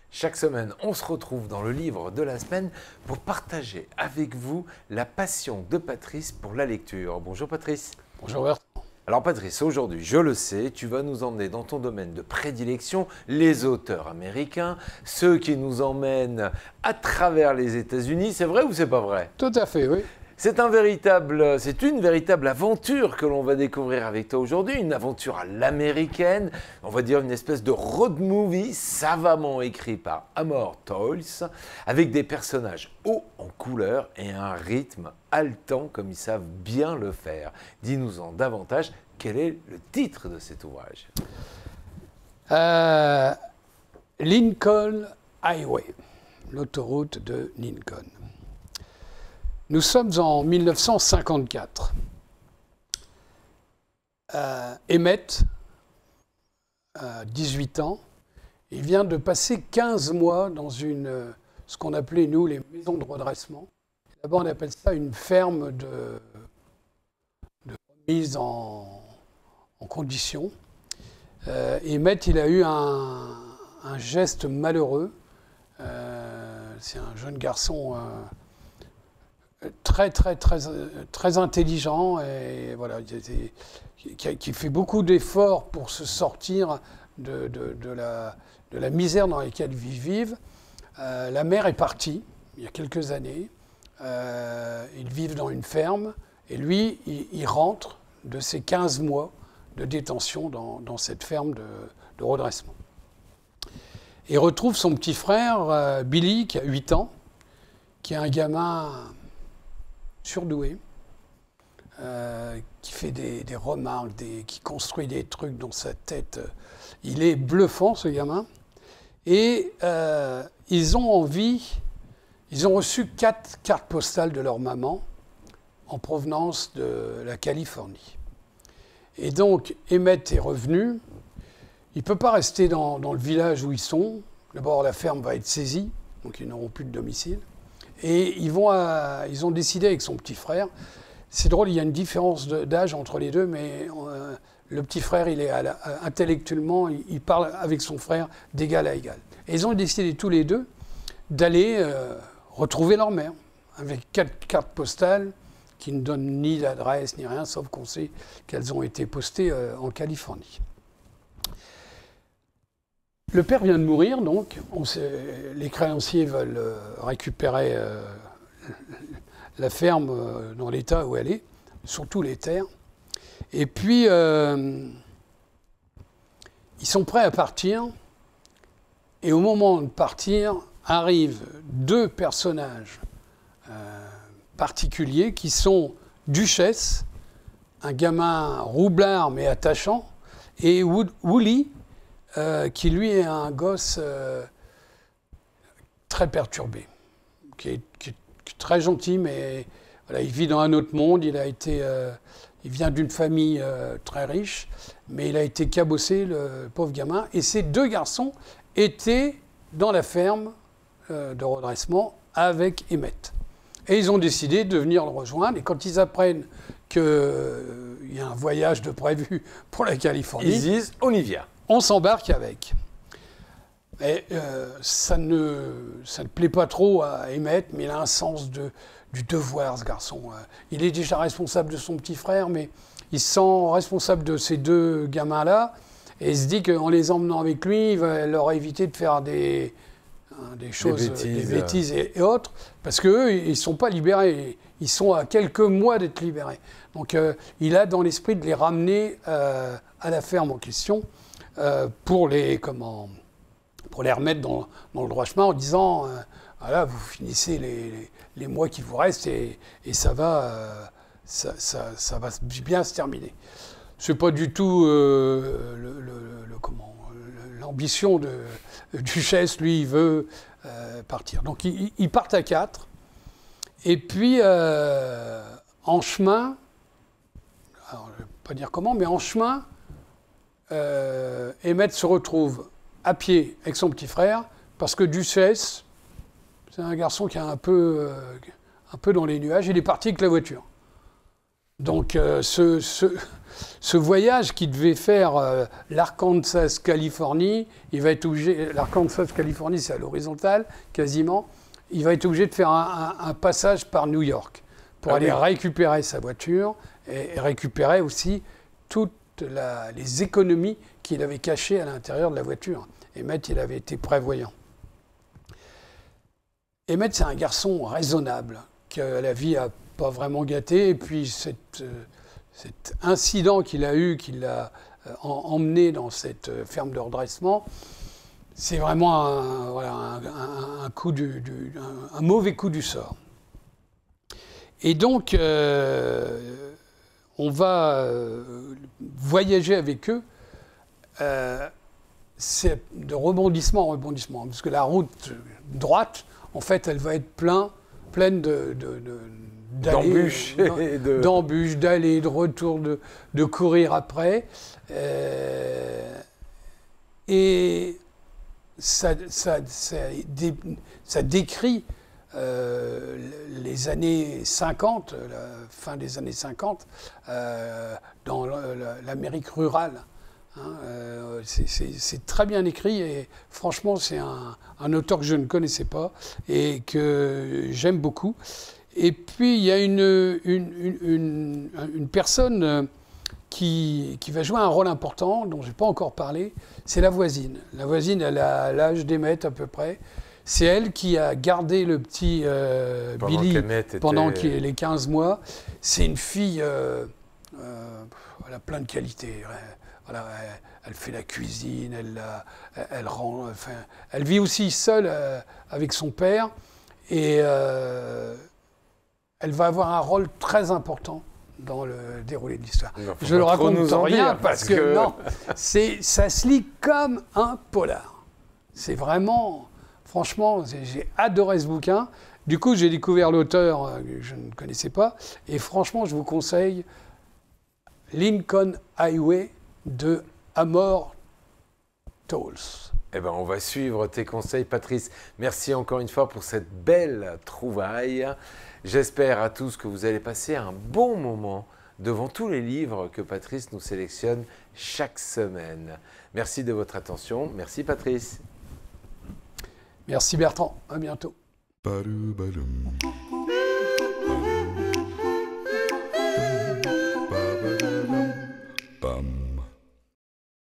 Chaque semaine, on se retrouve dans le livre de la semaine pour partager avec vous la passion de Patrice pour la lecture. Bonjour Patrice. Bonjour Bertrand. Alors Patrice, aujourd'hui, je le sais, tu vas nous emmener dans ton domaine de prédilection, les auteurs américains, ceux qui nous emmènent à travers les États-Unis. C'est vrai ou c'est pas vrai? Tout à fait, oui. C'est une véritable aventure que l'on va découvrir avec toi aujourd'hui, une aventure à l'américaine, on va dire une espèce de road movie savamment écrit par Amor Towles, avec des personnages hauts en couleur et un rythme haletant comme ils savent bien le faire. Dis-nous-en davantage, quel est le titre de cet ouvrage? Lincoln Highway, l'autoroute de Lincoln. Nous sommes en 1954. Emmett, 18 ans, il vient de passer 15 mois dans ce qu'on appelait, nous, les maisons de redressement. Là-bas, on appelle ça une ferme de remise en condition. Emmett, il a eu un geste malheureux. C'est un jeune garçon très intelligent et voilà, qui fait beaucoup d'efforts pour se sortir de la misère dans laquelle ils vivent. La mère est partie il y a quelques années. Ils vivent dans une ferme et lui, il rentre de ses 15 mois de détention dans cette ferme de redressement. Il retrouve son petit frère, Billy, qui a 8 ans, qui est un gamin surdoué, qui fait des remarques, qui construit des trucs dans sa tête. Il est bluffant, ce gamin. Et ils ont reçu 4 cartes postales de leur maman en provenance de la Californie. Et donc, Emmett est revenu. Il ne peut pas rester dans le village où ils sont. D'abord, la ferme va être saisie, donc ils n'auront plus de domicile. Et ils ont décidé avec son petit frère, c'est drôle, il y a une différence d'âge entre les deux, mais le petit frère, intellectuellement, il parle avec son frère d'égal à égal. Et ils ont décidé tous les deux d'aller retrouver leur mère, avec 4 cartes postales qui ne donnent ni l'adresse ni rien, sauf qu'on sait qu'elles ont été postées en Californie. Le père vient de mourir, donc les créanciers veulent récupérer la ferme dans l'état où elle est, surtout les terres. Et puis, ils sont prêts à partir. Et au moment de partir, arrivent 2 personnages particuliers qui sont Duchesse, un gamin roublard mais attachant, et Wooly, qui lui est un gosse très perturbé, qui est très gentil, mais voilà, il vit dans un autre monde. Il vient d'une famille très riche, mais il a été cabossé, le pauvre gamin. Et ces 2 garçons étaient dans la ferme de redressement avec Emmett. Et ils ont décidé de venir le rejoindre. Et quand ils apprennent qu'il y a un voyage de prévu pour la Californie, ils disent on y vient. On s'embarque avec. Et ça ne plaît pas trop à Emmett, mais il a un sens du devoir, ce garçon. Il est déjà responsable de son petit frère, mais il se sent responsable de ces 2 gamins-là, et il se dit qu'en les emmenant avec lui, il va leur éviter de faire des bêtises et autres, parce qu'eux, ils ne sont pas libérés. Ils sont à quelques mois d'être libérés. Donc il a dans l'esprit de les ramener à la ferme en question, pour les remettre dans le droit chemin en disant voilà, vous finissez les mois qui vous restent et ça va bien se terminer. C'est pas du tout l'ambition de Duchesse. Lui, il veut partir. Donc ils partent à 4 et puis en chemin, alors je ne vais pas dire comment, mais en chemin, Emmett se retrouve à pied avec son petit frère, parce que Duchesse, c'est un garçon qui est un peu dans les nuages, il est parti avec la voiture. Donc ce voyage qui devait faire l'Arkansas-Californie, il va être obligé, l'Arkansas-Californie c'est à l'horizontale quasiment, il va être obligé de faire un passage par New York pour aller récupérer sa voiture et récupérer aussi toutes les économies qu'il avait cachées à l'intérieur de la voiture. Emmett, il avait été prévoyant. Emmett, c'est un garçon raisonnable, que la vie n'a pas vraiment gâté. Et puis cet incident qu'il a eu, qui l'a emmené dans cette ferme de redressement, c'est vraiment un mauvais coup du sort. Et donc, on va voyager avec eux. C'est de rebondissement en rebondissement, parce que la route droite, en fait, elle va être pleine d'embûches, d'allées, de retour, de courir après. Et ça décrit les années 50, la fin des années 50, dans l'Amérique rurale. Hein, c'est très bien écrit et franchement c'est un auteur que je ne connaissais pas et que j'aime beaucoup. Et puis il y a une personne qui va jouer un rôle important dont je n'ai pas encore parlé, c'est la voisine. La voisine, elle a l'âge d'Emmett à peu près. C'est elle qui a gardé le petit Billy pendant les 15 mois. C'est une fille, elle a plein de qualités. Voilà, elle fait la cuisine, elle vit aussi seule avec son père et elle va avoir un rôle très important dans le déroulé de l'histoire. Je ne le raconte rien parce que non, ça se lit comme un polar. C'est vraiment, franchement, j'ai adoré ce bouquin. Du coup, j'ai découvert l'auteur que je ne connaissais pas et franchement, je vous conseille Lincoln Highway de Amor Towles. Eh ben, on va suivre tes conseils, Patrice. Merci encore une fois pour cette belle trouvaille. J'espère à tous que vous allez passer un bon moment devant tous les livres que Patrice nous sélectionne chaque semaine. Merci de votre attention. Merci, Patrice. Merci, Bertrand. À bientôt.